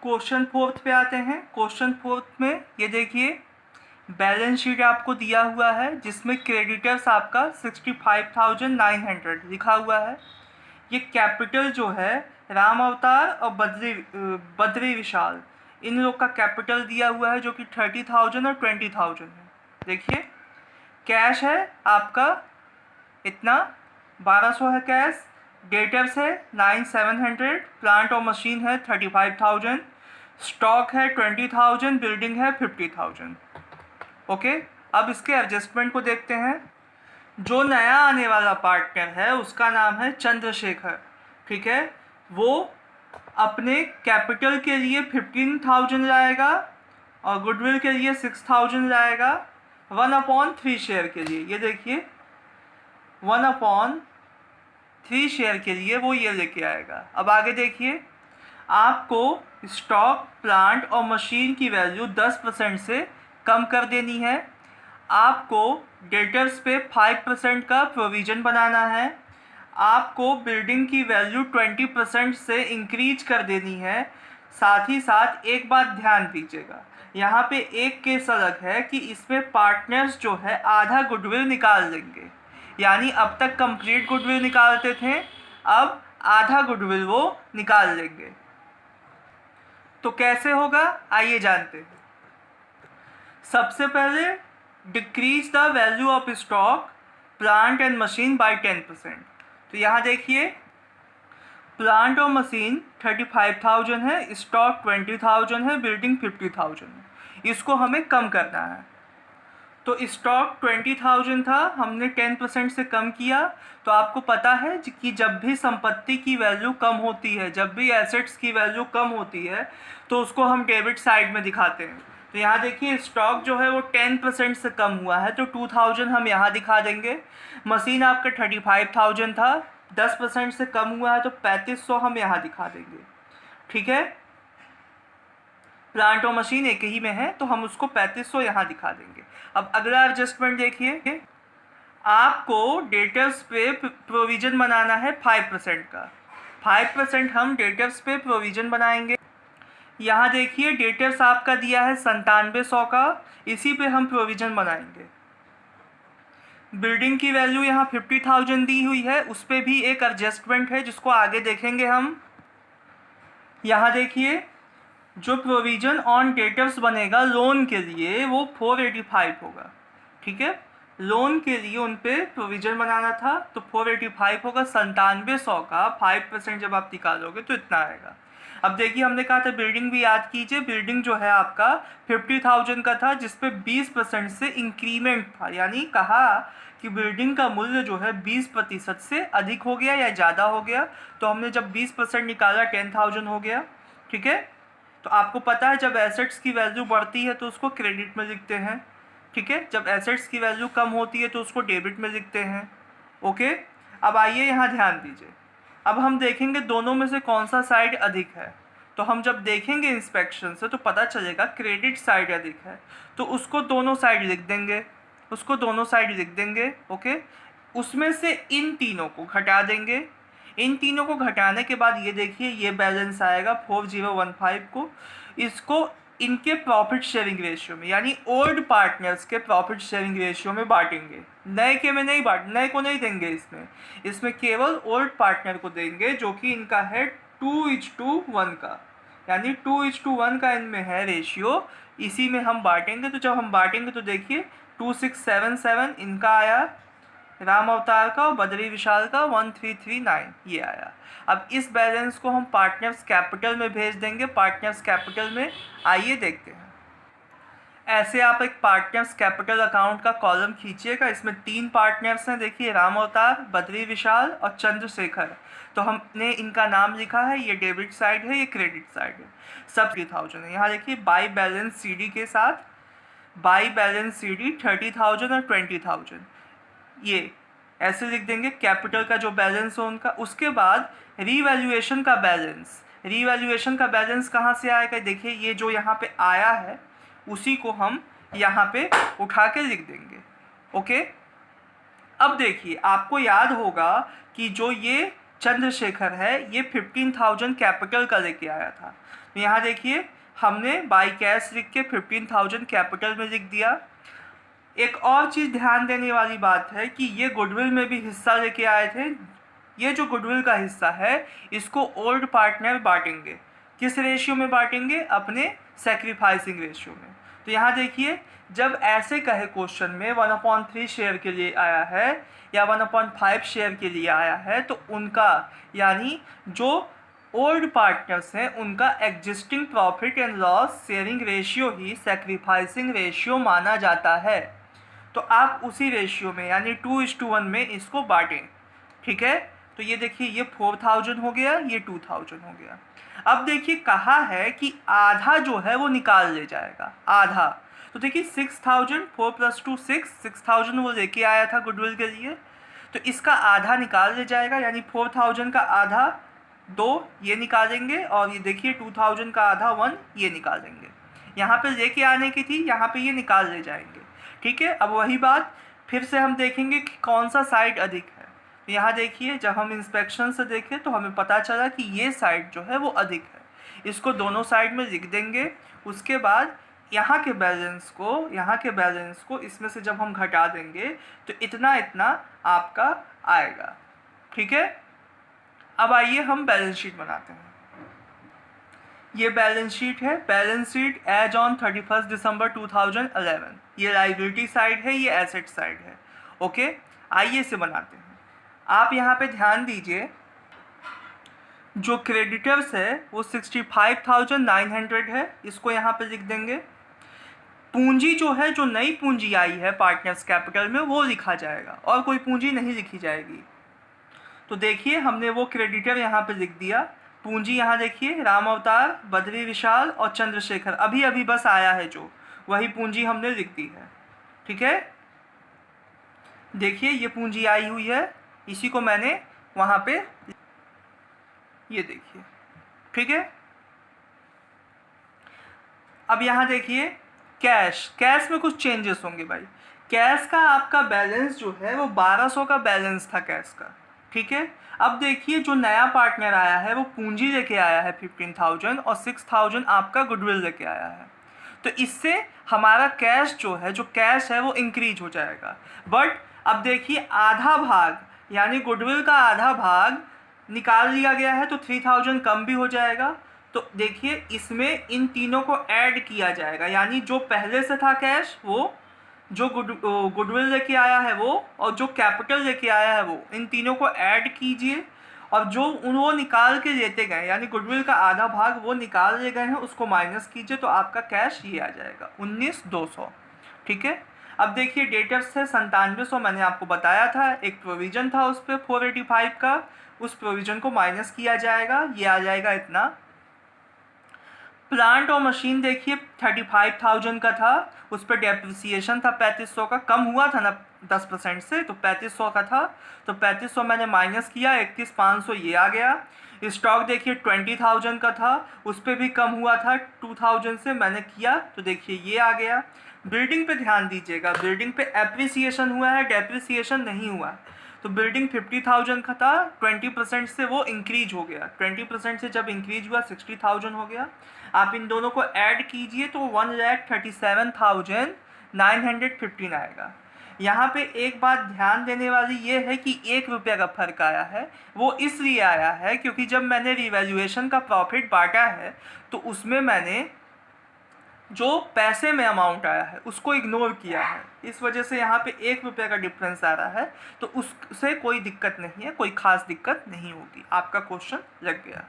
Question fourth पे आते हैं। क्वेश्चन फोर्थ में ये देखिए बैलेंस शीट आपको दिया हुआ है जिसमें क्रेडिटर्स आपका 65,900 लिखा हुआ है। ये कैपिटल जो है राम अवतार और बद्री विशाल इन लोग का कैपिटल दिया हुआ है जो कि 30,000 और 20,000 है। देखिए कैश है आपका इतना 1200 है कैश, डेटर्स है 9,700, प्लांट और मशीन है 35,000, स्टॉक है 20,000, बिल्डिंग है 50,000। ओके, अब इसके एडजस्टमेंट को देखते हैं। जो नया आने वाला पार्टनर है उसका नाम है चंद्रशेखर, ठीक है। वो अपने कैपिटल के लिए 15,000 लाएगा और गुडविल के लिए 6,000 लाएगा 1/3 शेयर के लिए। ये देखिए 1/3 शेयर के लिए वो ये लेके आएगा। अब आगे देखिए, आपको स्टॉक, प्लांट और मशीन की वैल्यू 10% से कम कर देनी है। आपको डेटर्स पे 5% का प्रोविज़न बनाना है। आपको बिल्डिंग की वैल्यू 20% से इंक्रीज कर देनी है। साथ ही साथ एक बात ध्यान दीजिएगा, यहाँ पे एक केस अलग है कि इसमें पार्टनर्स जो है आधा गुडविल निकाल देंगे, यानी अब तक कंप्लीट गुडविल निकालते थे, अब आधा गुडविल वो निकाल लेंगे। तो कैसे होगा आइए जानते हैं। सबसे पहले decrease the value of stock, plant and machine by 10%। तो यहाँ देखिए प्लांट और मशीन 35,000 है, स्टॉक 20,000 है, बिल्डिंग 50,000 है। इसको हमें कम करना है। तो स्टॉक 20,000 था, हमने 10% से कम किया। तो आपको पता है कि जब भी संपत्ति की वैल्यू कम होती है, जब भी एसेट्स की वैल्यू कम होती है तो उसको हम डेबिट साइड में दिखाते हैं। तो यहाँ देखिए स्टॉक जो है वो 10% से कम हुआ है तो 2,000 हम यहाँ दिखा देंगे। मशीन आपका 35,000 था, 10% से कम हुआ है तो 3,500 हम यहाँ दिखा देंगे, ठीक है। प्लांट और मशीन एक ही में है तो हम उसको 3,500 यहाँ दिखा देंगे। अब अगला एडजस्टमेंट देखिए, आपको डेटर्स पे प्रोविज़न बनाना है 5% का। 5% हम डेटर्स पे प्रोविज़न बनाएंगे। यहाँ देखिए डेटर्स आपका दिया है 9700 का, इसी पे हम प्रोविज़न बनाएंगे। बिल्डिंग की वैल्यू यहाँ 50,000 दी हुई है, उस पर भी एक एडजस्टमेंट है जिसको आगे देखेंगे हम। यहाँ देखिए जो प्रोविज़न ऑन डेटर्स बनेगा लोन के लिए वो 485 होगा, ठीक है। लोन के लिए उन पे प्रोविज़न बनाना था तो 485 होगा। 9700 का 5% जब आप निकालोगे तो इतना आएगा। अब देखिए हमने कहा था बिल्डिंग भी याद कीजिए, बिल्डिंग जो है आपका 50,000 का था जिसपे 20% से इंक्रीमेंट था, यानी कहा कि बिल्डिंग का मूल्य जो है 20% से अधिक हो गया या ज़्यादा हो गया। तो हमने जब 20% निकाला 10,000 हो गया, ठीक है। तो आपको पता है जब एसेट्स की वैल्यू बढ़ती है तो उसको क्रेडिट में लिखते हैं, ठीक है। जब एसेट्स की वैल्यू कम होती है तो उसको डेबिट में लिखते हैं, ओके। अब आइए यहाँ ध्यान दीजिए, अब हम देखेंगे दोनों में से कौन सा साइड अधिक है। तो हम जब देखेंगे इंस्पेक्शन से तो पता चलेगा क्रेडिट साइड अधिक है, तो उसको दोनों साइड लिख देंगे, उसको दोनों साइड लिख देंगे, ओके। उसमें से इन तीनों को घटा देंगे। इन तीनों को घटाने के बाद ये देखिए ये बैलेंस आएगा 4015 को। इसको इनके प्रॉफिट शेयरिंग रेशियो में, यानी ओल्ड पार्टनर्स के प्रॉफिट शेयरिंग रेशियो में बांटेंगे। नए के में नहीं नए को नहीं देंगे इसमें केवल ओल्ड पार्टनर को देंगे जो कि इनका है 2:1 का, यानी 2:1 का इनमें है रेशियो, इसी में हम बांटेंगे। तो जब हम बांटेंगे तो देखिए 2677 इनका आया राम अवतार का, और बद्री विशाल का 1339 ये आया। अब इस बैलेंस को हम पार्टनर्स कैपिटल में भेज देंगे। पार्टनर्स कैपिटल में आइए देखते हैं। ऐसे आप एक पार्टनर्स कैपिटल अकाउंट का कॉलम खींचिएगा। इसमें 3 पार्टनर्स हैं, देखिए राम अवतार, बद्री विशाल और चंद्रशेखर। तो हमने इनका नाम लिखा है, ये डेबिट साइड है, ये क्रेडिट साइड है। सब 30,000 है। यहाँ देखिए बाई बैलेंस सीडी के साथ, बाई बैलेंस सीडी 30,000 और 20,000 ये ऐसे लिख देंगे। कैपिटल का जो बैलेंस हो उनका, उसके बाद रीवैल्यूएशन का बैलेंस। रीवैल्यूएशन का बैलेंस कहाँ से आएगा, देखिए ये जो यहाँ पे आया है उसी को हम यहाँ पे उठा के लिख देंगे, ओके। अब देखिए आपको याद होगा कि जो ये चंद्रशेखर है ये 15,000 कैपिटल का लेके आया था। तो यहाँ देखिए हमने बाई कैश लिख के 15,000 कैपिटल में लिख दिया। एक और चीज़ ध्यान देने वाली बात है कि ये गुडविल में भी हिस्सा लेके आए थे। ये जो गुडविल का हिस्सा है इसको ओल्ड पार्टनर बांटेंगे। किस रेशियो में बांटेंगे? अपने सेक्रीफाइसिंग रेशियो में। तो यहाँ देखिए जब ऐसे कहे क्वेश्चन में 1/3 शेयर के लिए आया है या 1/5 शेयर के लिए आया है तो उनका यानी जो ओल्ड पार्टनर्स हैं उनका existing profit and loss sharing ratio he sacrificing ratio माना जाता है। तो आप उसी रेशियो में यानी 2:1 में इसको बांटें। ठीक है, तो ये देखिए ये 4,000 हो गया, ये 2,000 हो गया। अब देखिए कहा है कि आधा जो है वो निकाल ले जाएगा, आधा। तो देखिए 6,000, 4 + 2 6, 6,000 वो लेके आया था गुडविल के लिए, तो इसका आधा निकाल ले जाएगा यानी 4,000 का आधा 2 ये निकालेंगे और ये देखिए 2,000 का आधा 1 ये निकालेंगे। यहाँ पे लेके आने की थी, यहाँ पे ये निकाल ले जाएंगे। ठीक है, अब वही बात फिर से हम देखेंगे कि कौन सा साइड अधिक है। तो यहाँ देखिए जब हम इंस्पेक्शन से देखें तो हमें पता चला कि ये साइड जो है वो अधिक है। इसको दोनों साइड में लिख देंगे। उसके बाद यहाँ के बैलेंस को इसमें से जब हम घटा देंगे तो इतना इतना आपका आएगा। ठीक है, अब आइए हम बैलेंस शीट बनाते हैं। ये बैलेंस शीट है, बैलेंस शीट एज ऑन 31 दिसंबर 2011। ये लाइबिलिटी साइड है, ये एसेट साइड है। ओके, आइए इसे बनाते हैं। आप यहाँ पे ध्यान दीजिए जो क्रेडिटर्स है वो 65,900 है, इसको यहाँ पे लिख देंगे। पूंजी जो है, जो नई पूंजी आई है पार्टनर्स कैपिटल में वो लिखा जाएगा और कोई पूंजी नहीं लिखी जाएगी। तो देखिए हमने वो क्रेडिटर यहाँ पे लिख दिया। पूंजी यहाँ देखिए राम अवतार, बद्री विशाल और चंद्रशेखर अभी अभी बस आया है जो, वही पूंजी हमने लिख दी है। ठीक है, देखिए ये पूंजी आई हुई है, इसी को मैंने वहाँ पे ये देखिए। ठीक है, अब यहाँ देखिए कैश में कुछ चेंजेस होंगे भाई। कैश का आपका बैलेंस जो है वो 1200 का बैलेंस था कैश का। ठीक है, अब देखिए जो नया पार्टनर आया है वो पूंजी लेके आया है 15,000 और 6,000 आपका गुडविल लेके आया है। तो इससे हमारा कैश जो है, जो कैश है वो इंक्रीज हो जाएगा। बट अब देखिए आधा भाग यानी गुडविल का आधा भाग निकाल लिया गया है तो 3,000 कम भी हो जाएगा। तो देखिए इसमें इन तीनों को ऐड किया जाएगा यानी जो पहले से था कैश वो, जो गुडविल लेके आया है वो और जो कैपिटल लेके आया है वो, इन तीनों को ऐड कीजिए और जो वो निकाल के लेते गए यानी गुडविल का आधा भाग वो निकाल ले गए हैं उसको माइनस कीजिए तो आपका कैश ये आ जाएगा 19,200। ठीक है, अब देखिए डेटर्स है 9700, मैंने आपको बताया था एक प्रोविज़न था उस पर 485 का, उस प्रोविज़न को माइनस किया जाएगा, ये आ जाएगा इतना। प्लांट और मशीन देखिए 35,000 का था, उस पर डेप्रिसिएशन था 3500 का, कम हुआ था ना 10% से, तो 3500 का था, तो 3500 मैंने माइनस किया, 31,500 ये आ गया। स्टॉक देखिए 20,000 का था, उस पर भी कम हुआ था 2,000 से, मैंने किया तो देखिए ये आ गया। बिल्डिंग पे ध्यान दीजिएगा, बिल्डिंग पे एप्रिसिएशन हुआ है, डेप्रिसिएशन नहीं हुआ है। तो बिल्डिंग 50,000 का था, 20% से वो इंक्रीज हो गया, 20% से जब इंक्रीज हुआ 60,000 हो गया। आप इन दोनों को ऐड कीजिए तो 1,37,915 आएगा। यहाँ पे एक बात ध्यान देने वाली ये है कि 1 रुपये का फ़र्क आया है, वो इसलिए आया है क्योंकि जब मैंने रिवैल्यूएशन का प्रॉफिट बांटा है तो उसमें मैंने जो पैसे में अमाउंट आया है उसको इग्नोर किया है, इस वजह से यहाँ पे 1 रुपये का डिफरेंस आ रहा है। तो उससे कोई दिक्कत नहीं है, कोई ख़ास दिक्कत नहीं होगी, आपका क्वेश्चन लग गया।